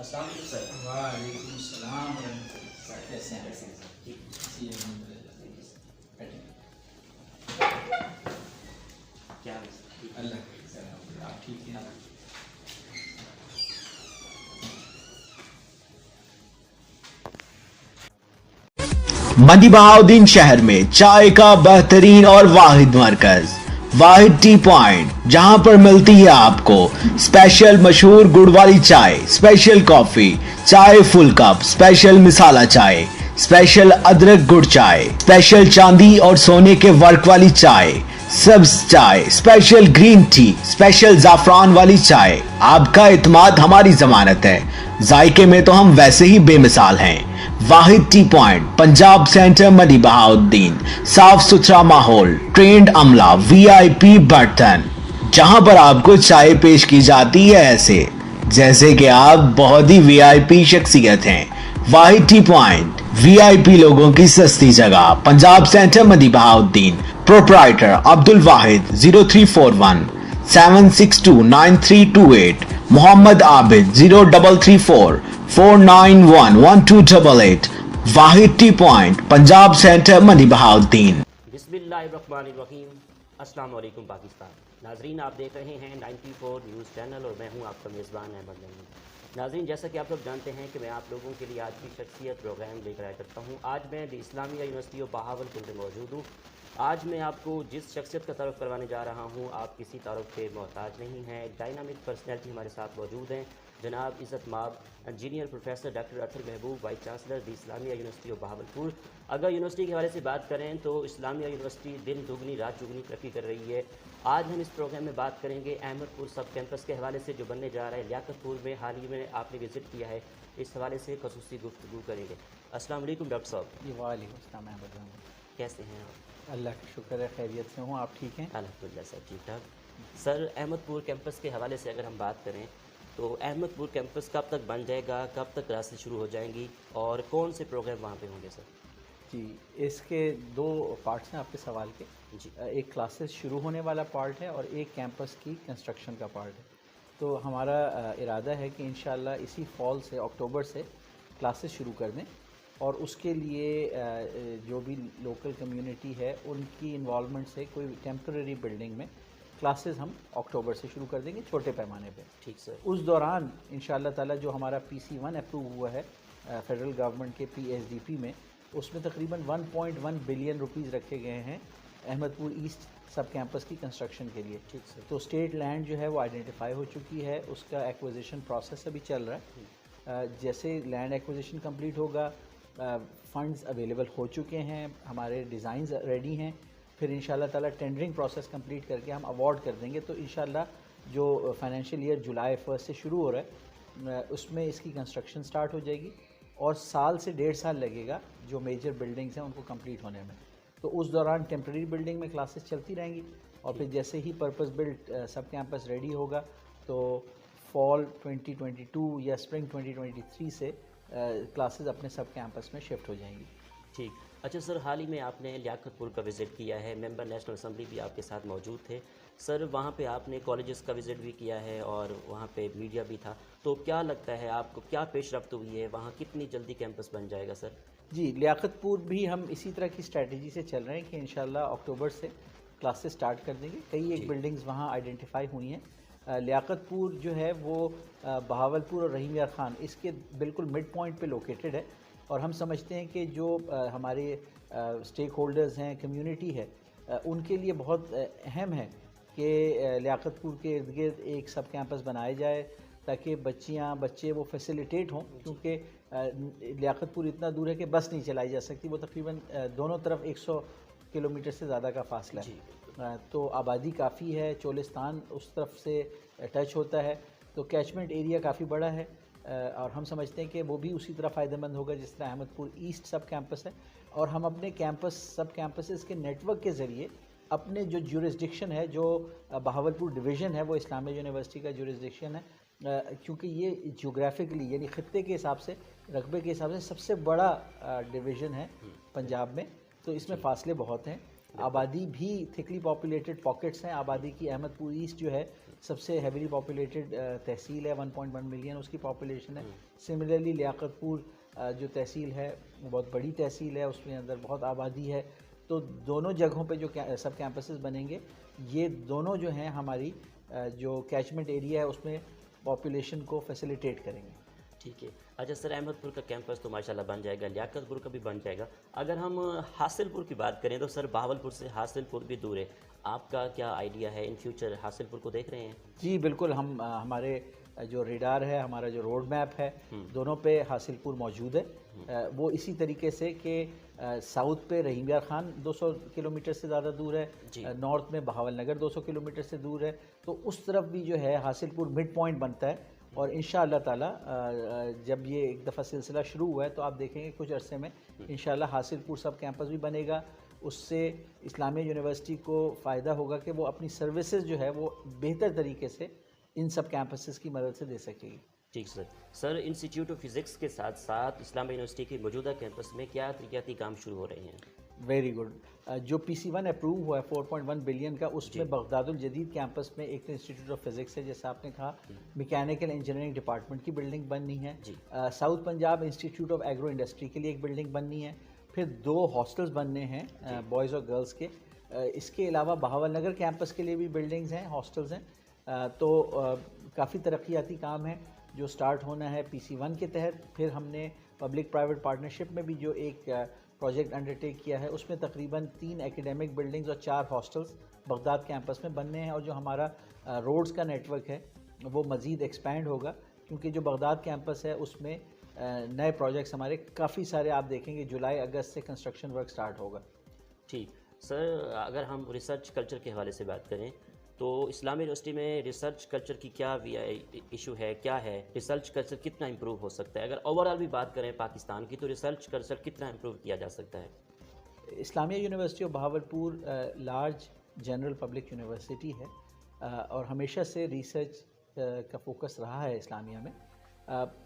السلام علیکم سر. وعلیکم السلام ورحمۃ اللہ. کیسے ہیں جی جی الحمد للہ. کیا اللہ کا سلام. آپ ٹھیک ہیں؟ مدی بہاؤدین شہر میں چائے کا بہترین اور واحد مرکز واحد ٹی پوائنٹ، جہاں پر ملتی ہے آپ کو اسپیشل مشہور گڑ والی چائے، اسپیشل کافی، چائے فل کپ، اسپیشل مسالہ چائے، اسپیشل ادرک گڑ چائے، اسپیشل چاندی اور سونے کے ورک والی چائے، سبز چائے، اسپیشل گرین ٹی، اسپیشل زعفران والی چائے. آپ کا اعتماد ہماری ضمانت ہے. ذائقے میں تو ہم ویسے ہی بے مثال ہیں. واحد ٹی پوائنٹ، پنجاب سینٹر، مدی بہاؤدین. صاف ستھرا ماحول، ٹرینڈ عملہ، وی آئی پی برتن، جہاں پر آپ کو چائے پیش کی جاتی ہے ایسے جیسے کہ آپ بہت ہی وی آئی پی شخصیت ہیں. واحد ٹی پوائنٹ، وی آئی پی لوگوں کی سستی جگہ، پنجاب سینٹر، مدی بہاؤدین. پروپرائٹر عبد الواحد. 0341 762 9328. محمد عابد. 0334 491 1288. واحد ٹی پوائنٹ، پنجاب سینٹر، مدی بہاؤدین. بسم اللہ الرحمن الرحیم. السلام علیکم پاکستان. ناظرین، آپ دیکھ رہے ہیں 94 نیوز چینل اور میں ہوں آپ کا میزبان احمد نعیم. ناظرین، جیسا کہ آپ لوگ جانتے ہیں کہ میں آپ لوگوں کے لیے آج کی شخصیت پروگرام لے کر آیا کرتا ہوں. آج میں دی اسلامیہ یونیورسٹی آف بہاولپور میں موجود ہوں. آج میں آپ کو جس شخصیت کا تعارف کروانے جا رہا ہوں، آپ کسی تعارف کے محتاج نہیں ہیں. ڈائنامک پرسنالٹی ہمارے ساتھ موجود ہیں. جناب عزت مآب انجینئر پروفیسر ڈاکٹر اطہر محبوب، vice chancellor the Islamia university of Bahawalpur. اگر یونیورسٹی کے حوالے سے بات کریں تو اسلامیہ یونیورسٹی دن دگنی رات چگنی ترقی کر رہی ہے. آج ہم اس پروگرام میں بات کریں گے احمد پور سب کیمپس کے حوالے سے جو بننے جا رہا ہے لیاقت پور میں. حال ہی میں آپ نے وزٹ کیا ہے، اس حوالے سے خصوصی گفتگو کریں گے. السلام علیکم ڈاکٹر صاحب. جی وعلیکم السلام احمد رحمان. کیسے ہیں آپ؟ اللہ کا شکر ہے، خیریت سے ہوں. آپ ٹھیک ہیں؟ الحمدللہ سر ٹھیک ٹھاک. سر، احمد پور کیمپس کے حوالے سے اگر ہم بات کریں تو احمد پور کیمپس کب تک بن جائے گا، کب تک کلاسز شروع ہو جائیں گی اور کون سے پروگرام وہاں پہ ہوں گے سر؟ جی، اس کے دو پارٹس ہیں آپ کے سوال کے. جی ایک کلاسز شروع ہونے والا پارٹ ہے اور ایک کیمپس کی کنسٹرکشن کا پارٹ ہے. تو ہمارا ارادہ ہے کہ انشاءاللہ اسی فال سے، اکتوبر سے کلاسز شروع کر دیں، اور اس کے لیے جو بھی لوکل کمیونٹی ہے ان کی انوالومنٹ سے کوئی ٹیمپرری بلڈنگ میں کلاسز ہم اکتوبر سے شروع کر دیں گے، چھوٹے پیمانے پہ. ٹھیک سر. اس دوران انشاءاللہ تعالیٰ جو ہمارا PC-1 اپروو ہوا ہے فیڈرل گورنمنٹ کے PSDP میں، اس میں تقریباً 1.1 بلین روپیز رکھے گئے ہیں احمد پور ایسٹ سب کیمپس کی کنسٹرکشن کے لیے. ٹھیک سر. تو اسٹیٹ لینڈ جو ہے وہ آئیڈینٹیفائی ہو چکی ہے، اس کا ایکوزیشن پروسیس ابھی چل رہا ہے. جیسے لینڈ ایکوزیشن کمپلیٹ ہوگا، فنڈز اویلیبل ہو چکے ہیں، ہمارے ڈیزائنز ریڈی ہیں، پھر انشاءاللہ تعالیٰ ٹینڈرنگ پروسیس کمپلیٹ کر کے ہم اوارڈ کر دیں گے. تو انشاءاللہ جو فائنینشیل ایئر جولائی 1 سے شروع ہو رہا ہے اس میں اس کی کنسٹرکشن سٹارٹ ہو جائے گی، اور سال سے 1.5 سال لگے گا جو میجر بلڈنگز ہیں ان کو کمپلیٹ ہونے میں. تو اس دوران ٹیمپرری بلڈنگ میں کلاسز چلتی رہیں گی، اور پھر جیسے ہی پرپز بلڈ سب کیمپس ریڈی ہوگا تو فال 2022 یا اسپرنگ 2023 سے کلاسز اپنے سب کیمپس میں شفٹ ہو جائیں گی. ٹھیک. اچھا سر، حال ہی میں آپ نے لیاقت پور کا وزٹ کیا ہے، ممبر نیشنل اسمبلی بھی آپ کے ساتھ موجود تھے. سر، وہاں پہ آپ نے کالجز کا وزٹ بھی کیا ہے اور وہاں پہ میڈیا بھی تھا. تو کیا لگتا ہے آپ کو، کیا پیش رفت ہوئی ہے وہاں، کتنی جلدی کیمپس بن جائے گا سر؟ جی، لیاقت پور بھی ہم اسی طرح کی اسٹریٹجی سے چل رہے ہیں کہ انشاءاللہ اکتوبر سے کلاسز سٹارٹ کر دیں گے. کئی ایک بلڈنگز وہاں آئیڈینٹیفائی ہوئی ہیں. لیاقت پور جو ہے وہ بہاولپور اور رحیم یار خان اس کے بالکل مڈ پوائنٹ پہ لوکیٹڈ ہے، اور ہم سمجھتے ہیں کہ جو ہمارے اسٹیک ہولڈرز ہیں، کمیونٹی ہے، ان کے لیے بہت اہم ہے کہ لیاقت پور کے ارد گرد ایک سب کیمپس بنایا جائے تاکہ بچے وہ فیسیلیٹیٹ ہوں. کیونکہ لیاقت پور اتنا دور ہے کہ بس نہیں چلائی جا سکتی، وہ تقریباً دونوں طرف 100 کلومیٹر سے زیادہ کا فاصلہ ہے. تو آبادی کافی ہے، چولستان اس طرف سے ٹچ ہوتا ہے، تو کیچمنٹ ایریا کافی بڑا ہے، اور ہم سمجھتے ہیں کہ وہ بھی اسی طرح فائدہ مند ہوگا جس طرح احمد پور ایسٹ سب کیمپس ہے. اور ہم اپنے سب کیمپسز کے نیٹ ورک کے ذریعے اپنے جو جورسڈکشن ہے، جو بہاولپور ڈویژن ہے، وہ اسلامیہ یونیورسٹی کا جورسڈکشن ہے، کیونکہ یہ جیوگرافکلی یعنی خطے کے حساب سے، رقبے کے حساب سے سب سے بڑا ڈویژن ہے پنجاب میں، تو اس میں فاصلے بہت ہیں. آبادی بھی تھکلی پاپولیٹڈ پاکٹس ہیں. آبادی کی احمد پور ایسٹ جو ہے سب سے ہیویلی پاپولیٹڈ تحصیل ہے, 1.1 ملین اس کی پاپولیشن ہے. سملرلی لیاقت پور جو تحصیل ہے وہ بہت بڑی تحصیل ہے, اس میں اندر بہت آبادی ہے. تو دونوں جگہوں پہ جو سب کیمپسز بنیں گے, یہ دونوں جو ہیں ہماری جو کیچمنٹ ایریا ہے اس میں پاپولیشن کو فیسیلیٹیٹ کریں گے. ٹھیک ہے. اچھا سر, احمد پور کا کیمپس تو ماشاءاللہ بن جائے گا, لیاقت پور کا بھی بن جائے گا. اگر ہم حاصل پور کی بات کریں تو سر بہاول پور سے حاصل پور بھی دور ہے. آپ کا کیا آئیڈیا ہے, ان فیوچر حاصل پور کو دیکھ رہے ہیں؟ جی بالکل, ہم ہمارے جو ریڈار ہے, ہمارا جو روڈ میپ ہے, دونوں پہ حاصل پور موجود ہے. وہ اسی طریقے سے کہ ساؤتھ پہ رحیم یار خان 200 کلومیٹر سے زیادہ دور ہے, نارتھ میں بہاول نگر 200 کلومیٹر سے دور ہے. تو اس طرف بھی جو ہے حاصل پور مڈ پوائنٹ بنتا ہے. اور انشاءاللہ تعالیٰ جب یہ ایک دفعہ سلسلہ شروع ہوا ہے تو آپ دیکھیں گے کچھ عرصے میں انشاءاللہ حاصل پور سب کیمپس بھی بنے گا. اس سے اسلامیہ یونیورسٹی کو فائدہ ہوگا کہ وہ اپنی سروسز جو ہے وہ بہتر طریقے سے ان سب کیمپسز کی مدد سے دے سکے گی. ٹھیک سر. سر انسٹیٹیوٹ آف فزکس کے ساتھ ساتھ اسلامیہ یونیورسٹی کے موجودہ کیمپس میں کیا ترقیاتی کام شروع ہو رہے ہیں؟ Very good. جو PC1 اپروو ہوا ہے 4.1 بلین کا, اس میں بغداد الجدید کیمپس میں ایک انسٹیٹیوٹ آف فزکس ہے, جیسا آپ نے کہا میکینیکل انجینئرنگ ڈپارٹمنٹ کی بلڈنگ بننی ہے. South Punjab institute of agro industry کے لیے ایک بلڈنگ بننی ہے. پھر 2 ہاسٹلز بننے ہیں بوائز اور گرلز کے. اس کے علاوہ بہاول نگر کیمپس کے لیے بھی بلڈنگز ہیں, ہاسٹلز ہیں. تو کافی ترقیاتی کام ہے جو سٹارٹ ہونا ہے PC1 کے تحت. پھر ہم نے پبلک پرائیویٹ پارٹنرشپ میں بھی جو ایک پروجیکٹ انڈرٹیک کیا ہے, اس میں تقریباً 3 ایکیڈیمک بلڈنگز اور 4 ہاسٹلز بغداد کیمپس میں بننے ہیں. اور جو ہمارا روڈز کا نیٹ ورک ہے وہ مزید ایکسپینڈ ہوگا, کیونکہ جو بغداد کیمپس ہے اس میں نئے پروجیکٹس ہمارے کافی سارے آپ دیکھیں گے جولائی اگست سے کنسٹرکشن ورک سٹارٹ ہوگا. ٹھیک سر, اگر ہم ریسرچ کلچر کے حوالے سے بات کریں تو اسلامی یونیورسٹی میں ریسرچ کلچر کی کیا ایشو ہے, کیا ہے, ریسرچ کلچر کتنا امپروو ہو سکتا ہے؟ اگر اوور آل بھی بات کریں پاکستان کی تو ریسرچ کلچر کتنا امپروو کیا جا سکتا ہے؟ اسلامیہ یونیورسٹی آف بہاول پور لارج جنرل پبلک یونیورسٹی ہے اور ہمیشہ سے ریسرچ کا فوکس رہا ہے اسلامیہ میں.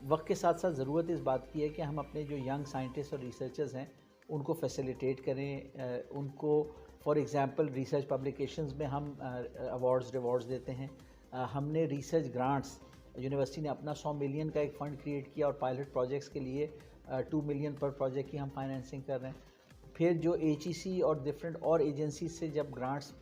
وقت کے ساتھ ساتھ ضرورت اس بات کی ہے کہ ہم اپنے جو ینگ سائنٹسٹ اور ریسرچرز ہیں ان کو فیسیلیٹیٹ کریں. ان کو فار ایگزامپل ریسرچ پبلیکیشنز میں ہم ایوارڈز دیتے ہیں. ہم نے ریسرچ گرانٹس, یونیورسٹی نے اپنا 100 ملین کا ایک فنڈ کریٹ کیا اور پائلٹ پروجیکٹس کے لیے 2 ملین پر پروجیکٹ کی ہم فائنینسنگ کر رہے ہیں. پھر جو HEC اور ڈفرینٹ اور ایجنسیز سے جب گرانٹس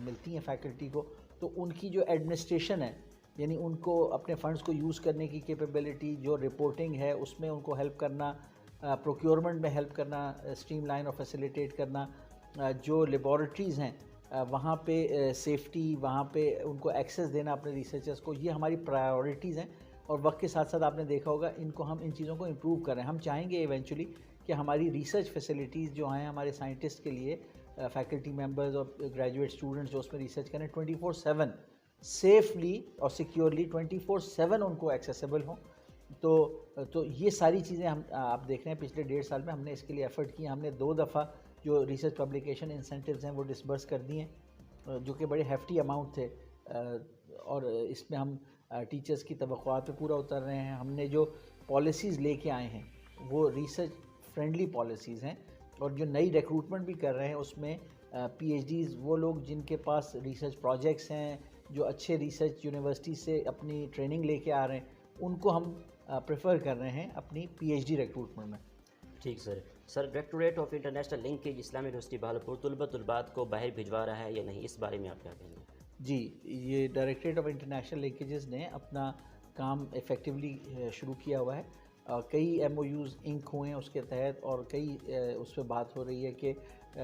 ملتی ہیں فیکلٹی کو, تو ان کی جو ایڈمنسٹریشن ہے, یعنی ان کو اپنے فنڈز کو یوز کرنے کی کیپیبلٹی, جو رپورٹنگ ہے اس میں ان کو ہیلپ کرنا, پروکیورمنٹ میں ہیلپ کرنا, اسٹریم لائن اور فیسیلیٹیٹ کرنا, جو لیبارٹریز ہیں وہاں پہ سیفٹی, وہاں پہ ان کو ایکسیس دینا اپنے ریسرچرز کو, یہ ہماری پرائیورٹیز ہیں. اور وقت کے ساتھ ساتھ آپ نے دیکھا ہوگا ان کو ہم ان چیزوں کو امپروو کر رہے ہیں. ہم چاہیں گے ایونچولی کہ ہماری ریسرچ فیسلٹیز جو ہیں ہمارے سائنٹسٹ کے لیے, فیکلٹی ممبرز اور گریجویٹ اسٹوڈنٹس جو اس میں ریسرچ کریں, 24/7 سیفلی اور سیکیورلی 24/7 ان کو ایکسیسیبل ہوں. تو یہ ساری چیزیں ہم آپ دیکھ رہے ہیں پچھلے 1.5 سال میں ہم نے اس کے لیے ایفرٹ کی. ہم نے 2 دفعہ جو ریسرچ پبلیکیشن انسینٹیوز ہیں وہ ڈسبرس کر دی ہیں, جو کہ بڑے ہیفٹی اماؤنٹ تھے, اور اس میں ہم ٹیچرز کی توقعات پہ پورا اتر رہے ہیں. ہم نے جو پالیسیز لے کے آئے ہیں وہ ریسرچ فرینڈلی پالیسیز ہیں, اور جو نئی ریکروٹمنٹ بھی کر رہے ہیں اس میں PhDs وہ لوگ جن کے پاس ریسرچ پروجیکٹس ہیں, جو اچھے ریسرچ یونیورسٹی سے اپنی ٹریننگ لے کے آ رہے ہیں, ان کو ہم پریفر کر رہے ہیں اپنی PhD ریکروٹمنٹ میں. ٹھیک سر. سر ڈائریکٹوریٹ آف انٹرنیشنل لنکیج اسلامی یونیورسٹی بہاولپور طلبات کو باہر بھجوا رہا ہے یا نہیں, اس بارے میں آپ کیا کہیں گے؟ جی, یہ ڈائریکٹوریٹ آف انٹرنیشنل لنکیجز نے اپنا کام افیکٹولی شروع کیا ہوا ہے. کئی MOUs انک ہوئے ہیں اس کے تحت, اور کئی اس پہ بات ہو رہی ہے کہ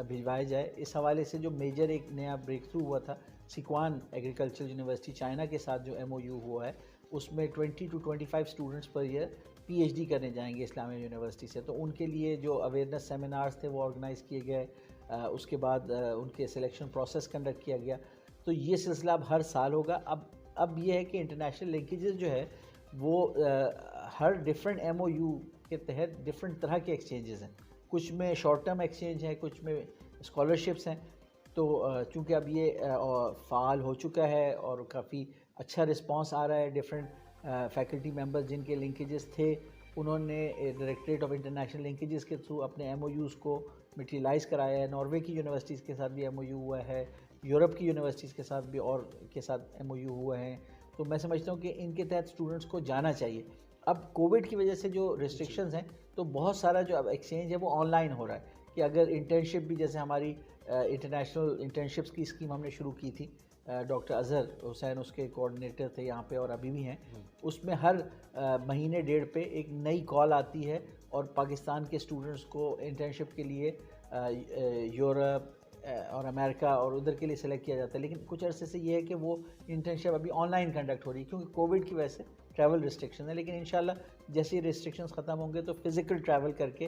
بھجوائے جائے. اس حوالے سے جو میجر ایک نیا بریک تھرو ہوا تھا سیکوان ایگریکلچر یونیورسٹی چائنا کے ساتھ جو MOU ہوا ہے, اس میں 20 to 25 students per year PhD کرنے جائیں گے اسلامیہ یونیورسٹی سے. تو ان کے لیے جو اویئرنیس سیمینارز تھے وہ آرگنائز کیے گئے, اس کے بعد ان کے سلیکشن پروسیس کنڈکٹ کیا گیا. تو یہ سلسلہ اب ہر سال ہوگا. اب یہ ہے کہ انٹرنیشنل لنکیجز جو ہے وہ ہر ڈفرینٹ MOU کے تحت ڈفرینٹ طرح کے ایکسچینجز ہیں. کچھ میں شارٹ ٹرم ایکسچینج ہیں, کچھ میں اسکالرشپس ہیں. تو چونکہ اب یہ فعال ہو چکا ہے اور کافی اچھا رسپانس آ رہا ہے, ڈفرینٹ فیکلٹی ممبرز جن کے لنکیجز تھے انہوں نے ڈائریکٹوریٹ آف انٹرنیشنل لنکیجز کے تھرو اپنے MOUs کو مٹیریلائز کرایا ہے. ناروے کی یونیورسٹیز کے ساتھ بھی ایم او یو ہوا ہے, یورپ کی یونیورسٹیز کے ساتھ بھی اور کے ساتھ ایم او یو ہوئے ہیں. تو میں سمجھتا ہوں کہ ان کے تحت اسٹوڈنٹس کو جانا چاہیے. اب کووڈ کی وجہ سے جو ریسٹرکشنز ہیں تو بہت سارا جو اب ایکسچینج ہے وہ آن لائن ہو رہا ہے, کہ اگر انٹرنشپ بھی, جیسے ہماری انٹرنیشنل انٹرنشپس کی اسکیم ہم نے شروع کی تھی, ڈاکٹر اظہر حسین اس کے کوآرڈینیٹر تھے یہاں پہ اور ابھی بھی ہیں. اس میں ہر مہینے ڈیڑھ پہ ایک نئی کال آتی ہے اور پاکستان کے اسٹوڈنٹس کو انٹرنشپ کے لیے یورپ اور امریکہ اور ادھر کے لیے سلیکٹ کیا جاتا ہے. لیکن کچھ عرصے سے یہ ہے کہ وہ انٹرنشپ ابھی آن لائن کنڈکٹ ہو رہی ہے کیونکہ کووڈ کی وجہ سے ٹریول ریسٹرکشن ہے. لیکن انشاءاللہ جیسے یہ ریسٹرکشنز ختم ہوں گے تو فزیکل ٹریول کر کے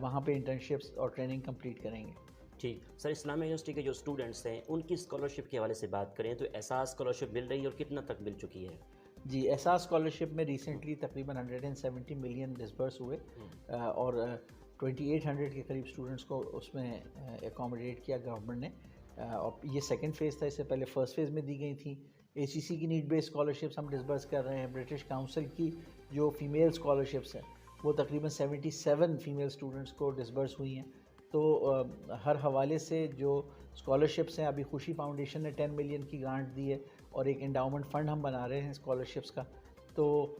وہاں پہ انٹرنشپس اور ٹریننگ کمپلیٹ کریں گے. ٹھیک سر, اسلامیہ یونیورسٹی کے جو اسٹوڈنٹس ہیں ان کی اسکالرشپ کے حوالے سے بات کریں تو احساس اسکالرشپ مل رہی ہے اور کتنا تک مل چکی ہے؟ جی, احساس اسکالرشپ میں ریسنٹلی تقریباً 170 ملین ڈسبرس ہوئے اور 2800 کے قریب اسٹوڈنٹس کو اس میں اکاموڈیٹ کیا گورنمنٹ نے. اور یہ سیکنڈ فیز تھا, اس سے پہلے فرسٹ فیز میں دی گئی تھیں. اے سی سی کی نیڈ بیس اسکالرشپس ہم ڈسبرس کر رہے ہیں. برٹش کاؤنسل کی جو فیمیل اسکالرشپس ہیں وہ تقریباً 77 فیمیل اسٹوڈنٹس کو ڈسبرس ہوئی ہیں. تو ہر حوالے سے جو اسکالرشپس ہیں, ابھی خوشی فاؤنڈیشن نے 10 ملین کی گرانٹ دی ہے اور ایک انڈاؤمنٹ فنڈ ہم بنا رہے ہیں اسکالرشپس کا. تو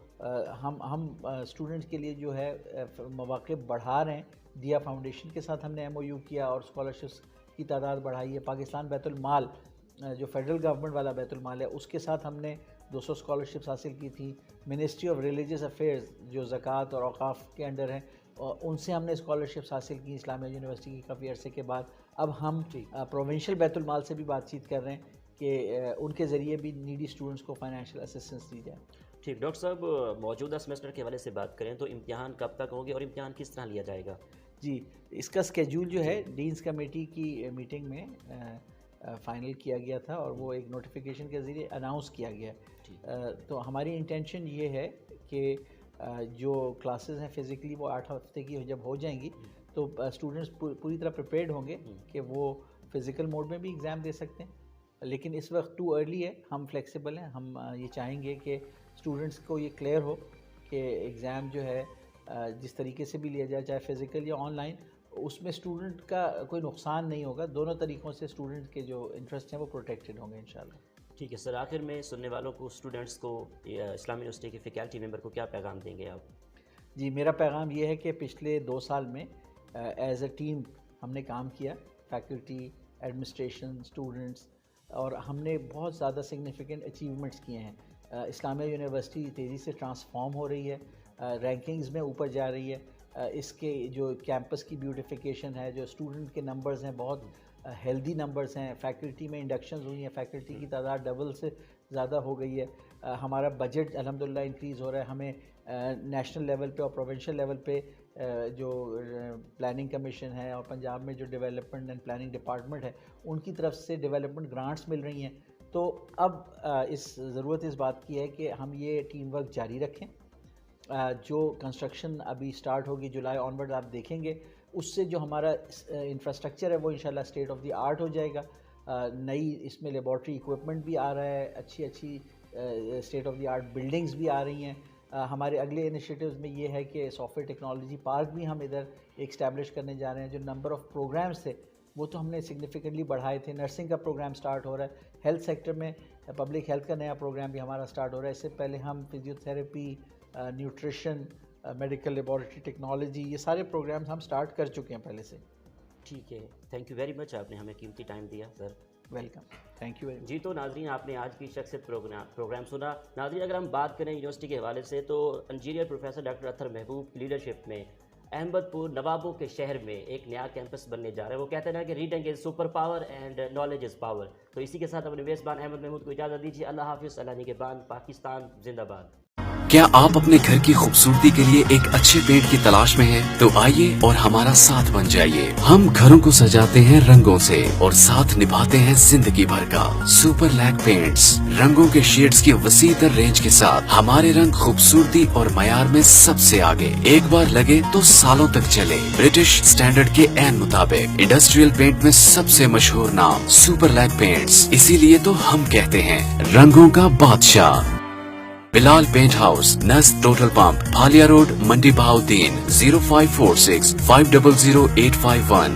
ہم اسٹوڈنٹس کے لیے جو ہے مواقع بڑھا رہے ہیں. دیا فاؤنڈیشن کے ساتھ ہم نے ایم او یو کیا اور اسکالرشپس کی تعداد بڑھائی ہے. پاکستان بیت المال جو فیڈرل گورنمنٹ والا بیت المال ہے اس کے ساتھ ہم نے 200 اسکالرشپس حاصل کی تھی. منسٹری آف ریلیجیس افیئرز جو زکوٰۃ اور اوقاف کے انڈر ہیں ان سے ہم نے اسکالرشپس حاصل کی اسلامیہ یونیورسٹی کی کافی عرصے کے بعد. اب ہم پروونشل بیت المال سے بھی بات چیت کر رہے ہیں کہ ان کے ذریعے بھی نیڈی اسٹوڈنٹس کو فائنینشیل اسسٹنس دی جائے. ٹھیک ڈاکٹر صاحب, موجودہ سیمسٹر کے حوالے سے بات کریں تو امتحان کب تک ہوں گے اور امتحان کس طرح لیا جائے گا؟ جی, اس کا اسکیجول جو ہے ڈینس کمیٹی کی میٹنگ میں فائنل کیا گیا تھا اور وہ ایک نوٹیفیکیشن کے ذریعے اناؤنس کیا گیا. تو ہماری انٹینشن یہ ہے کہ جو کلاسز ہیں فزیکلی وہ 8 ہفتے کی جب ہو جائیں گی تو اسٹوڈنٹس پوری طرح پریپیئرڈ ہوں گے کہ وہ فزیکل موڈ میں بھی ایگزام دے سکتے ہیں. لیکن اس وقت ٹو ارلی ہے, ہم فلیکسیبل ہیں. ہم یہ چاہیں گے کہ اسٹوڈنٹس کو یہ کلیئر ہو کہ ایگزام جو ہے جس طریقے سے بھی لیا جائے, چاہے فزیکل یا آن لائن, اس میں اسٹوڈنٹ کا کوئی نقصان نہیں ہوگا. دونوں طریقوں سے اسٹوڈنٹ کے جو انٹرسٹ ہیں وہ پروٹیکٹڈ ہوں گے انشاءاللہ. ٹھیک ہے سر, آخر میں سننے والوں کو, اسٹوڈنٹس کو, اسلامی یونیورسٹی کے فیکلٹی ممبر کو کیا پیغام دیں گے آپ؟ جی, میرا پیغام یہ ہے کہ پچھلے 2 سال میں ایز اے ٹیم ہم نے کام کیا, فیکلٹی, ایڈمنسٹریشن, اسٹوڈنٹس, اور ہم نے بہت زیادہ سگنیفیکنٹ اچیومنٹس کیے ہیں. اسلامیہ یونیورسٹی تیزی سے ٹرانسفارم ہو رہی ہے, رینکنگز میں اوپر جا رہی ہے. اس کے جو کیمپس کی بیوٹیفیکیشن ہے, جو اسٹوڈنٹ کے نمبرز ہیں بہت ہیلدی نمبرز ہیں. فیکلٹی میں انڈکشنز ہوئی ہیں, فیکلٹی کی تعداد ڈبل سے زیادہ ہو گئی ہے. ہمارا بجٹ الحمدللہ انکریز ہو رہا ہے. ہمیں نیشنل لیول پہ اور پروونشل لیول پہ جو پلاننگ کمیشن ہے اور پنجاب میں جو ڈیولپمنٹ اینڈ پلاننگ ڈپارٹمنٹ ہے ان کی طرف سے ڈیولپمنٹ گرانٹس مل رہی ہیں. تو اب ضرورت اس بات کی ہے کہ ہم یہ ٹیم ورک جاری رکھیں. جو کنسٹرکشن ابھی سٹارٹ ہوگی جولائی آنورڈ آپ دیکھیں گے, اس سے جو ہمارا انفراسٹرکچر ہے وہ انشاءاللہ اسٹیٹ آف دی آرٹ ہو جائے گا. نئی اس میں لیبارٹری ایکوپمنٹ بھی آ رہا ہے, اچھی state of the art buildings بھی آ رہی ہیں. ہمارے اگلے انیشیٹیوز میں یہ ہے کہ سافٹ ویئر ٹیکنالوجی پارک بھی ہم ادھر ایک اسٹیبلش کرنے جا رہے ہیں. جو نمبر آف پروگرامز تھے وہ تو ہم نے سگنیفیکنٹلی بڑھائے تھے. نرسنگ کا پروگرام سٹارٹ ہو رہا ہے. ہیلتھ سیکٹر میں پبلک ہیلتھ کا نیا پروگرام بھی ہمارا سٹارٹ ہو رہا ہے. اس سے پہلے ہم physio therapy, nutrition, medical laboratory technology, یہ سارے پروگرامز ہم سٹارٹ کر چکے ہیں پہلے سے. ٹھیک ہے, تھینک یو ویری مچ, آپ نے ہمیں قیمتی ٹائم دیا sir. Welcome, thank you very much. جی, تو ناظرین آپ نے آج کی شخصیت پروگرام سنا. ناظرین اگر ہم بات کریں یونیورسٹی کے حوالے سے تو انجینئر پروفیسر ڈاکٹر اطہر محبوب کی لیڈرشپ میں احمد پور نوابوں کے شہر میں ایک نیا کیمپس بننے جا رہا ہے. وہ کہتے ہیں نا کہ reading is super power and knowledge is power. تو اسی کے ساتھ اپنے میزبان احمد محمود کو اجازت دیجیے. اللہ حافظ, اللہ نگہبان, پاکستان زندہ باد. کیا آپ اپنے گھر کی خوبصورتی کے لیے ایک اچھے پینٹ کی تلاش میں ہیں؟ تو آئیے اور ہمارا ساتھ بن جائیے. ہم گھروں کو سجاتے ہیں رنگوں سے اور ساتھ نبھاتے ہیں زندگی بھر کا. سپر لیک پینٹس, رنگوں کے شیڈز کی وسیع تر رینج کے ساتھ ہمارے رنگ خوبصورتی اور معیار میں سب سے آگے. ایک بار لگے تو سالوں تک چلے. برٹش سٹینڈرڈ کے عین مطابق انڈسٹریل پینٹ میں سب سے مشہور نام سپر لیک پینٹس. اسی لیے تو ہم کہتے ہیں رنگوں کا بادشاہ. بلال پینٹ ہاؤس, نزد Total pump, Phalia road, Mandi Bahauddin. 0546 500 851.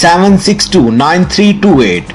762 9328,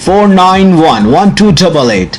491 1288।